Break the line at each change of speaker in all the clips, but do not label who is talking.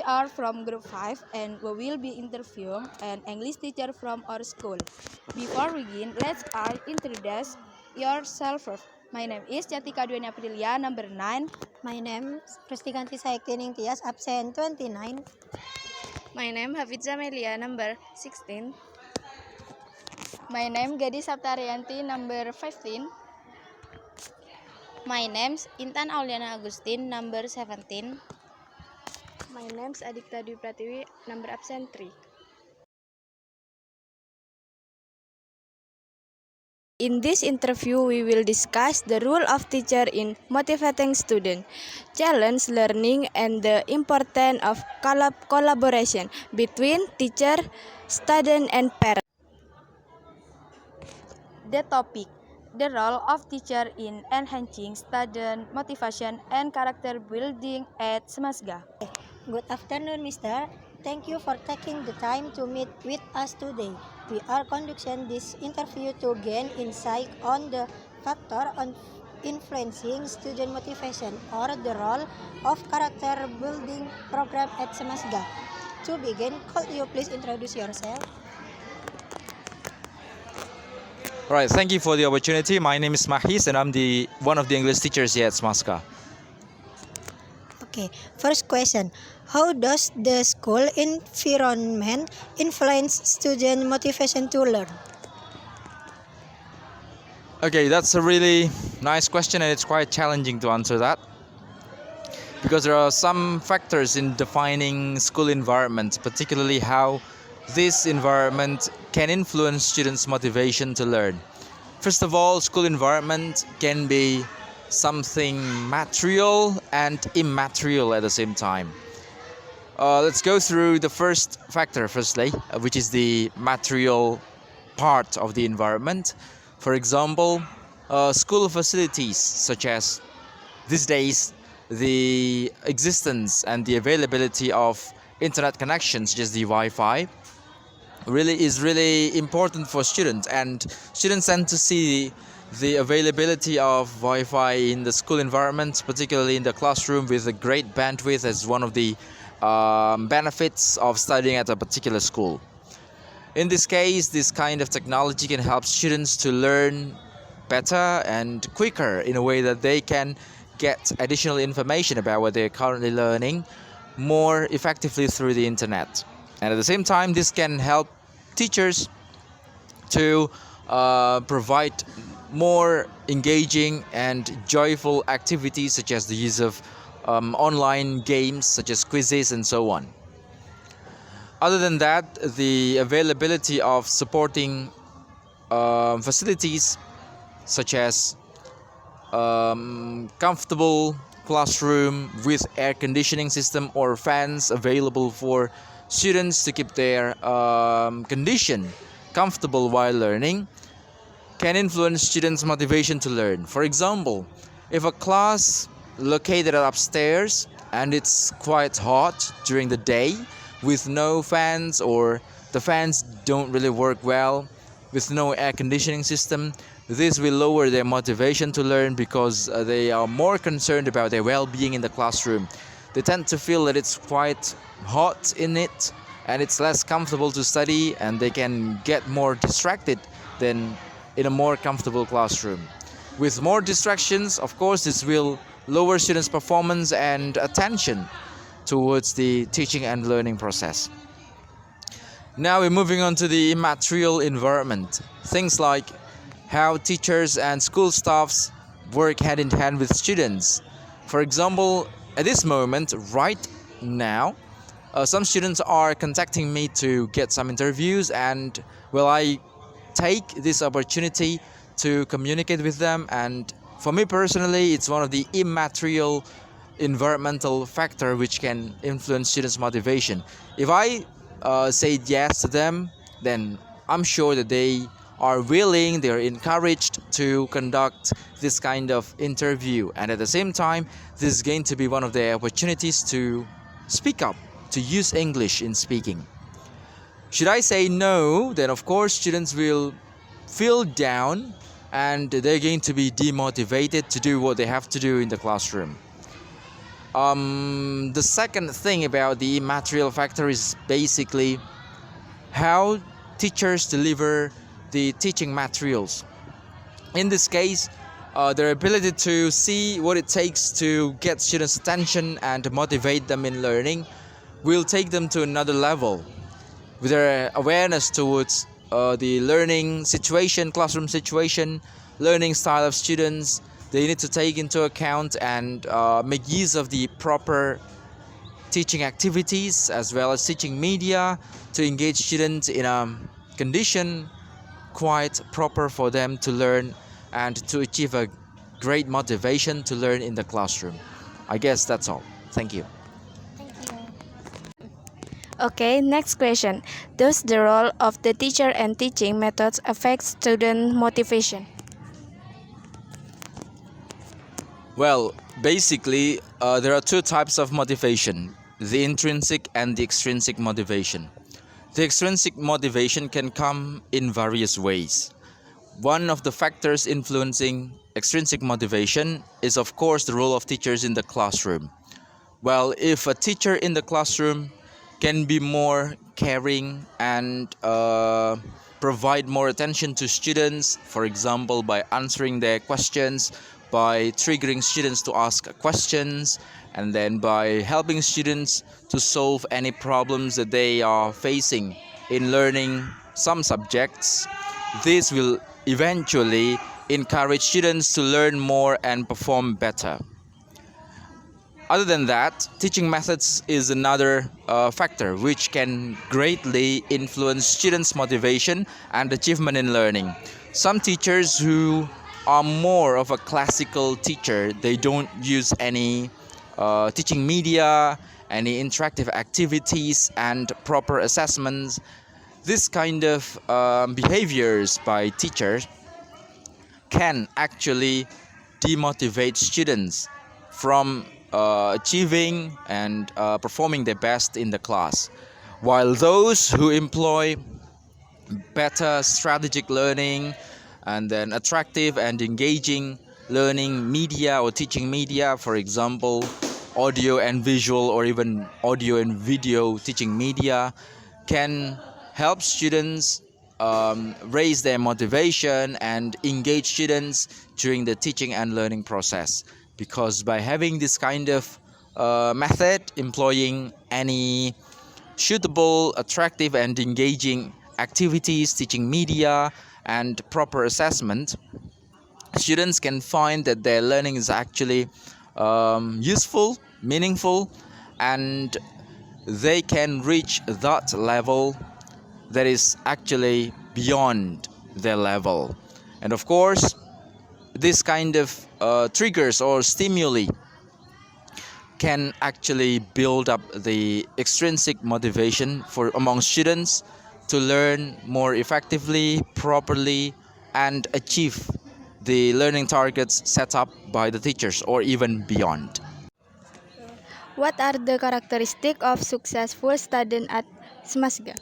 are from group 5 and we will be interviewing an English teacher from our school. Before we begin, let's all introduce yourself first. My name is Chatika Duani Aprilia, number 9.
My name is Rustikanti Saiktining Tias, absent 29.
My name Hafidza Melia, number 16.
My name Gadis Saptarianti, number 15.
My name's Intan Auliana Agustin, number 17.
My name's Adikta Dwi Pratiwi, number absent 3.
In this interview, we will discuss the role of teacher in motivating students, challenge learning, and the importance of collaboration between teacher, student, and parents. The topic: the role of teacher in enhancing student motivation and character building at Semasga.
Good afternoon, Mr. Thank you for taking the time to meet with us today. We are conducting this interview to gain insight on the factor on influencing student motivation or the role of character building program at Semasga. To begin, could you please introduce yourself?
Right, thank you for the opportunity. My name is Mahis and I'm one of the English teachers here at Semasga.
Okay, first question. How does the school environment influence student motivation to learn?
Okay, that's a really nice question and it's quite challenging to answer that. Because there are some factors in defining school environment, particularly how this environment can influence students' motivation to learn. First of all, school environment can be something material and immaterial at the same time. Let's go through the first factor firstly, which is the material part of the environment. For example, school facilities such as these days the existence and the availability of internet connections, such as the Wi-Fi, is really important for students, and students tend to see the availability of Wi-Fi in the school environment, particularly in the classroom, with a great bandwidth as one of the benefits of studying at a particular school. In this case, this kind of technology can help students to learn better and quicker in a way that they can get additional information about what they're currently learning more effectively through the internet. And at the same time, this can help teachers to provide more engaging and joyful activities, such as the use of online games such as quizzes and so on. Other than that, the availability of supporting facilities such as comfortable classroom with air conditioning system or fans available for students to keep their condition comfortable while learning can influence students' motivation to learn. For example, if a class located upstairs and it's quite hot during the day with no fans, or the fans don't really work well, with no air conditioning system, this will lower their motivation to learn because they are more concerned about their well-being in the classroom. They tend to feel that it's quite hot in it and it's less comfortable to study, and they can get more distracted than in a more comfortable classroom. With more distractions, of course, this will lower students' performance and attention towards the teaching and learning process. Now we're moving on to the immaterial environment. Things like how teachers and school staffs work hand in hand with students. For example, at this moment, right now, some students are contacting me to get some interviews, and I take this opportunity to communicate with them. And for me personally, it's one of the immaterial environmental factor which can influence students' motivation. If I say yes to them, then I'm sure that they are willing, they are encouraged to conduct this kind of interview, and at the same time, this is going to be one of their opportunities to speak up, to use English in speaking. Should I say no, then of course students will feel down and they're going to be demotivated to do what they have to do in the classroom. The second thing about the immaterial factor is basically how teachers deliver the teaching materials. In this case, their ability to see what it takes to get students' attention and motivate them in learning will take them to another level. With their awareness towards the learning situation, classroom situation, learning style of students, they need to take into account and make use of the proper teaching activities as well as teaching media to engage students in a condition quite proper for them to learn and to achieve a great motivation to learn in the classroom. I guess that's all. Thank you.
Okay, next question. Does the role of the teacher and teaching methods affect student motivation?
Well, basically, there are two types of motivation: the intrinsic and the extrinsic motivation. The extrinsic motivation can come in various ways. One of the factors influencing extrinsic motivation is, of course, the role of teachers in the classroom. Well, if a teacher in the classroom can be more caring and provide more attention to students, for example, by answering their questions, by triggering students to ask questions, and then by helping students to solve any problems that they are facing in learning some subjects, this will eventually encourage students to learn more and perform better. Other than that, teaching methods is another factor which can greatly influence students' motivation and achievement in learning. Some teachers who are more of a classical teacher, they don't use any teaching media, any interactive activities and proper assessments. This kind of behaviors by teachers can actually demotivate students from achieving and performing their best in the class, while those who employ better strategic learning and then attractive and engaging learning media or teaching media, for example audio and visual or even audio and video teaching media, can help students raise their motivation and engage students during the teaching and learning process. Because by having this kind of method, employing any suitable, attractive and engaging activities, teaching media and proper assessment, students can find that their learning is actually useful, meaningful, and they can reach that level that is actually beyond their level. And of course, this kind of triggers or stimuli can actually build up the extrinsic motivation for among students to learn more effectively, properly, and achieve the learning targets set up by the teachers or even beyond.
What are the characteristics of successful student at Smasga?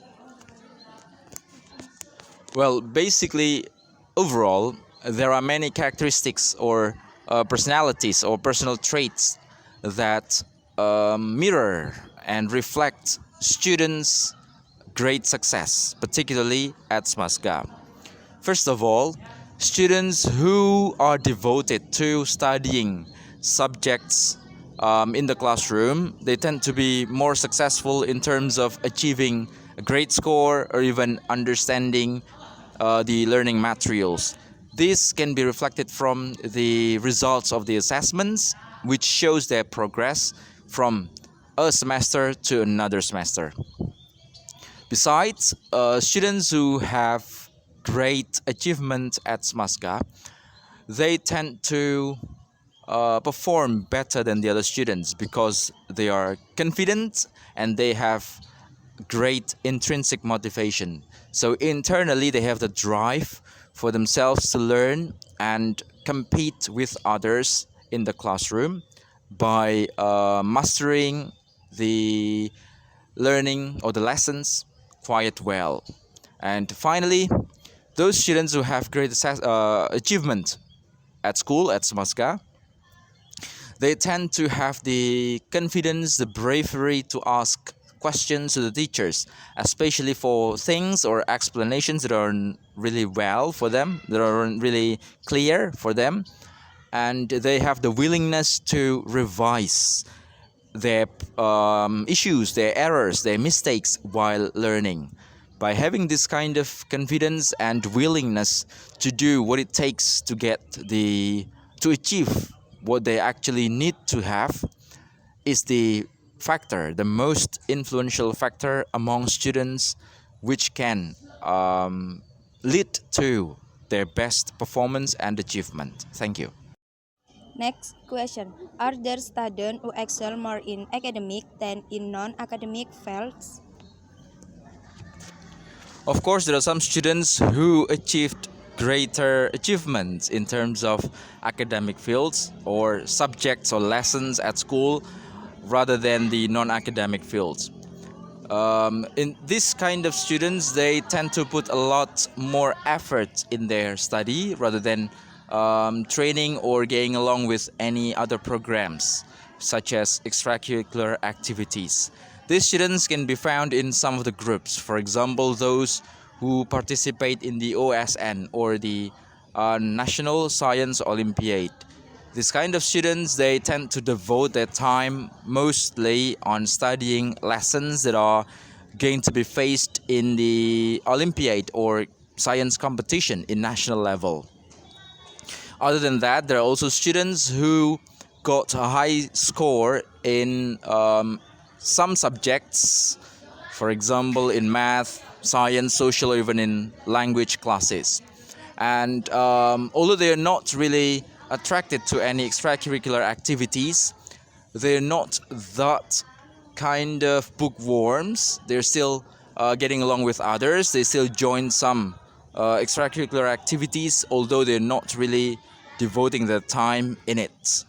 Well, basically, overall, there are many characteristics or personalities or personal traits that mirror and reflect students' great success, particularly at Smasga. First of all, students who are devoted to studying subjects in the classroom, they tend to be more successful in terms of achieving a great score or even understanding the learning materials. This can be reflected from the results of the assessments, which shows their progress from a semester to another semester. Besides, students who have great achievement at Smasga, they tend to perform better than the other students because they are confident and they have great intrinsic motivation. So internally, they have the drive for themselves to learn and compete with others in the classroom by mastering the learning or the lessons quite well. And finally, those students who have great achievement at school, at Smasga, They tend to have the confidence, the bravery to ask questions to the teachers, especially for things or explanations that aren't really well for them, that aren't really clear for them, and they have the willingness to revise their issues, their errors, their mistakes while learning. By having this kind of confidence and willingness to do what it takes to to achieve what they actually need to have, is the most influential factor among students, which can lead to their best performance and achievement. Thank you.
Next question. Are there students who excel more in academic than in non-academic fields?
Of course, there are some students who achieved greater achievements in terms of academic fields or subjects or lessons at school rather than the non-academic fields. In this kind of students, they tend to put a lot more effort in their study rather than training or getting along with any other programs such as extracurricular activities. These students can be found in some of the groups, for example, those who participate in the OSN or the National Science Olympiad. This kind of students, they tend to devote their time mostly on studying lessons that are going to be faced in the Olympiad or science competition in national level. Other than that, there are also students who got a high score in some subjects, for example, in math, science, social, or even in language classes. And although they are not really attracted to any extracurricular activities, they're not that kind of bookworms. They're still getting along with others. They still join some extracurricular activities, although they're not really devoting their time in it.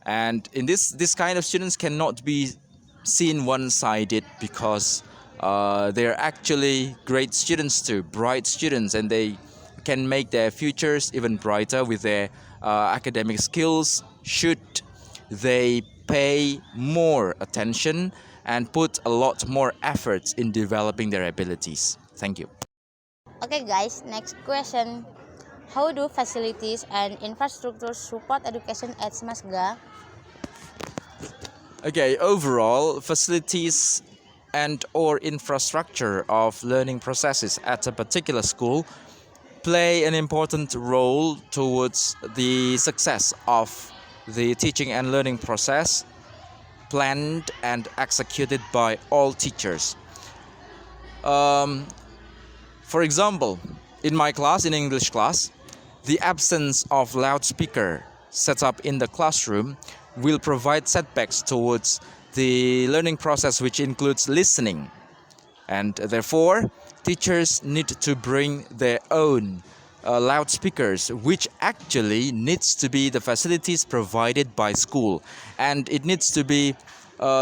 And in this kind of students cannot be seen one-sided, because they're actually great students too, bright students, and they can make their futures even brighter with their academic skills, should they pay more attention and put a lot more efforts in developing their abilities. Thank you.
Okay guys, next question. How do facilities and infrastructure support education at Smasga?
Okay, overall, facilities and or infrastructure of learning processes at a particular school play an important role towards the success of the teaching and learning process, planned and executed by all teachers. For example, in my class, in English class, the absence of loudspeaker set up in the classroom will provide setbacks towards the learning process, which includes listening. And therefore, teachers need to bring their own loudspeakers, which actually needs to be the facilities provided by school. And it needs to be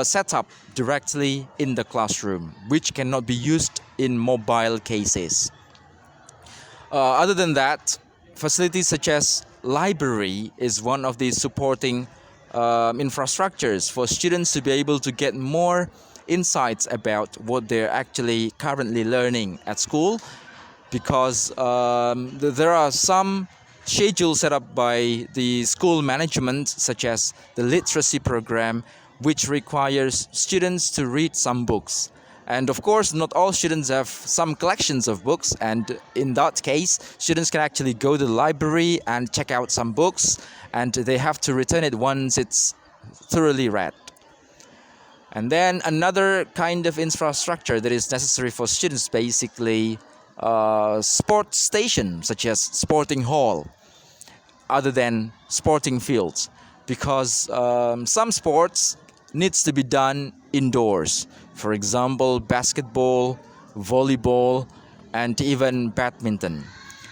set up directly in the classroom, which cannot be used in mobile cases. Other than that, facilities such as library is one of the supporting infrastructures for students to be able to get more insights about what they're actually currently learning at school, because there are some schedules set up by the school management, such as the literacy program, which requires students to read some books. And of course, not all students have some collections of books, and in that case, students can actually go to the library and check out some books, and they have to return it once it's thoroughly read. And then another kind of infrastructure that is necessary for students, basically sports stations, such as sporting hall, other than sporting fields, because some sports needs to be done indoors. For example, basketball, volleyball, and even badminton.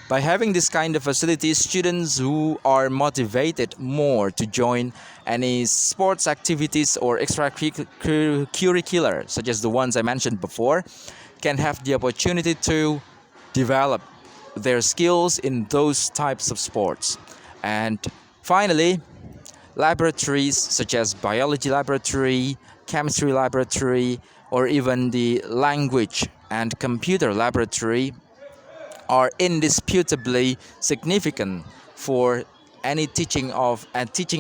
By having this kind of facilities, students who are motivated more to join any sports activities or extracurricular, such as the ones I mentioned before, can have the opportunity to develop their skills in those types of sports. And finally, laboratories such as biology laboratory, chemistry laboratory, or even the language and computer laboratory are indisputably significant for any teaching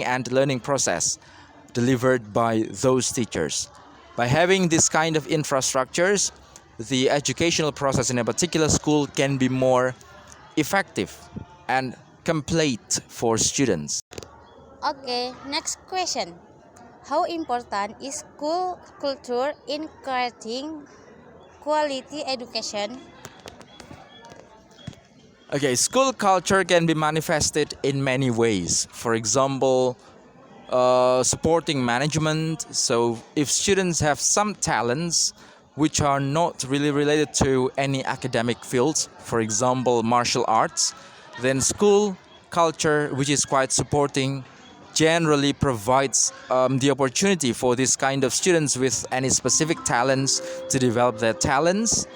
and learning process delivered by those teachers. By having this kind of infrastructures, the educational process in a particular school can be more effective and complete for students.
Okay, next question. How important is school culture in creating quality education?
Okay, school culture can be manifested in many ways. For example, supporting management. So, if students have some talents which are not really related to any academic fields, for example, martial arts, then school culture, which is quite supporting, generally provides the opportunity for this kind of students with any specific talents to develop their talents.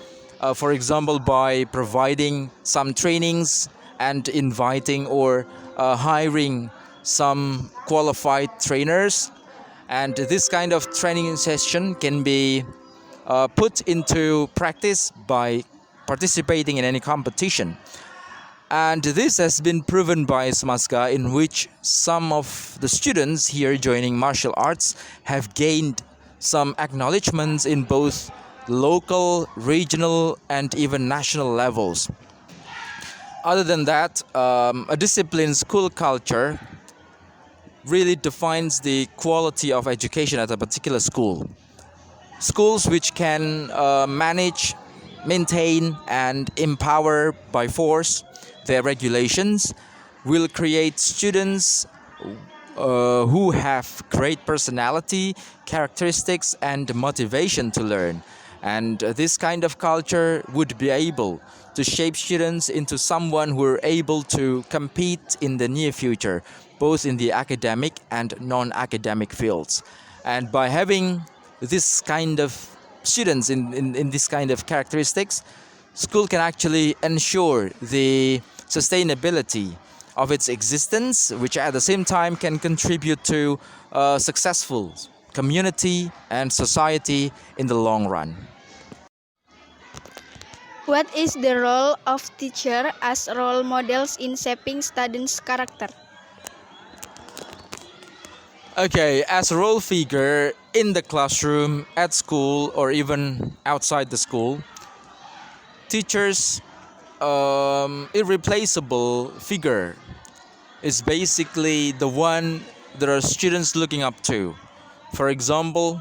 For example, by providing some trainings and inviting or hiring some qualified trainers, and this kind of training session can be put into practice by participating in any competition. And this has been proven by Smaska, in which some of the students here joining martial arts have gained some acknowledgements in both local, regional, and even national levels. Other than that, a disciplined school culture really defines the quality of education at a particular school. Schools which can manage, maintain, and empower by force their regulations will create students who have great personality, characteristics, and motivation to learn. And this kind of culture would be able to shape students into someone who are able to compete in the near future, both in the academic and non-academic fields. And by having this kind of students in this kind of characteristics, school can actually ensure the sustainability of its existence, which at the same time can contribute to a successful community and society in the long run.
What is the role of teacher as role models in shaping students' character?
Okay, as a role figure in the classroom, at school, or even outside the school, teachers' irreplaceable figure is basically the one that our students looking up to. For example,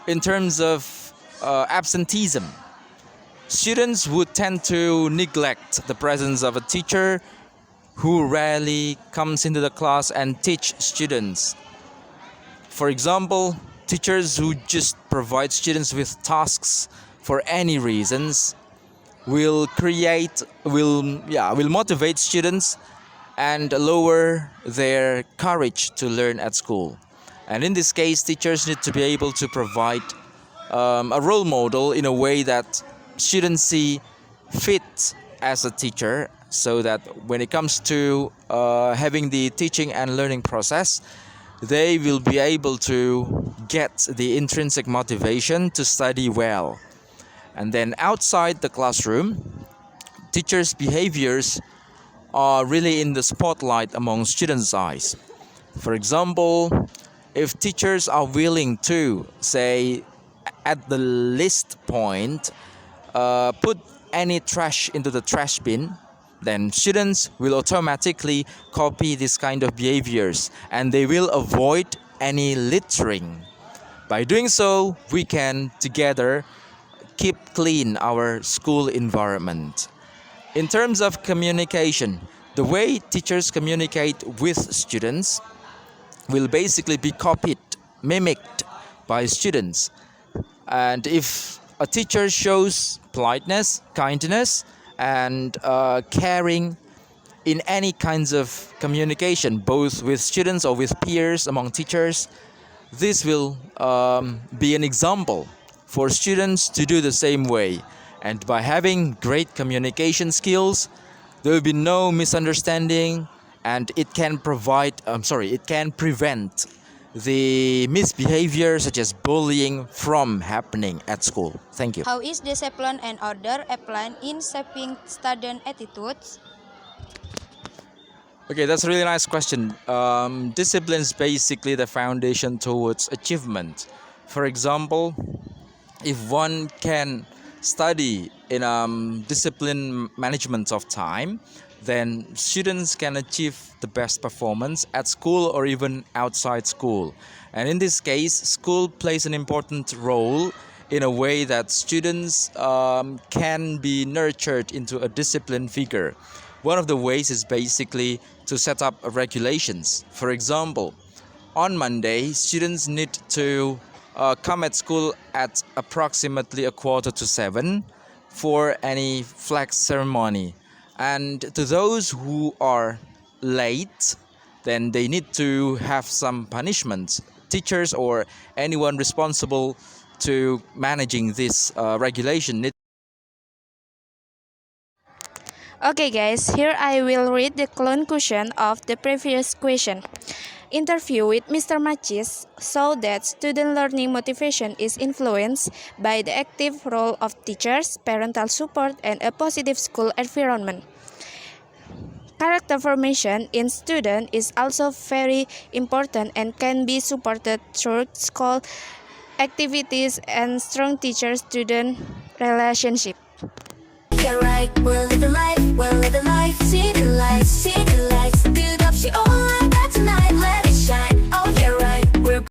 in terms of absenteeism, students would tend to neglect the presence of a teacher who rarely comes into the class and teach students. For example, teachers who just provide students with tasks for any reasons will motivate students and lower their courage to learn at school. And in this case, teachers need to be able to provide a role model in a way that students see fit as a teacher, so that when it comes to having the teaching and learning process, they will be able to get the intrinsic motivation to study well. And then outside the classroom, teachers' behaviors are really in the spotlight among students' eyes. For example, if teachers are willing to, say, at the list point, put any trash into the trash bin, then students will automatically copy this kind of behaviors and they will avoid any littering. By doing so, we can together keep clean our school environment. In terms of communication, the way teachers communicate with students will basically be copied, mimicked by students. And if a teacher shows politeness, kindness, and caring in any kinds of communication, both with students or with peers among teachers, this will be an example for students to do the same way. And by having great communication skills, there will be no misunderstanding and it can prevent the misbehavior such as bullying from happening at school. Thank you.
How is discipline and order applied in shaping student attitudes?
Okay, that's a really nice question. Discipline is basically the foundation towards achievement. For example, if one can study in discipline management of time, then students can achieve the best performance at school or even outside school. And in this case, school plays an important role in a way that students can be nurtured into a disciplined figure. One of the ways is basically to set up regulations. For example, on Monday, students need to come at school at approximately 6:45 for any flag ceremony. And to those who are late, then they need to have some punishment. Teachers or anyone responsible to managing this regulation need.
Okay guys, here I will read the conclusion of the previous question. Interview with Mr. Machis showed that student learning motivation is influenced by the active role of teachers, parental support, and a positive school environment. Character formation in students is also very important and can be supported through school activities and strong teacher-student relationship.
Get right, we'll live the life, see the lights,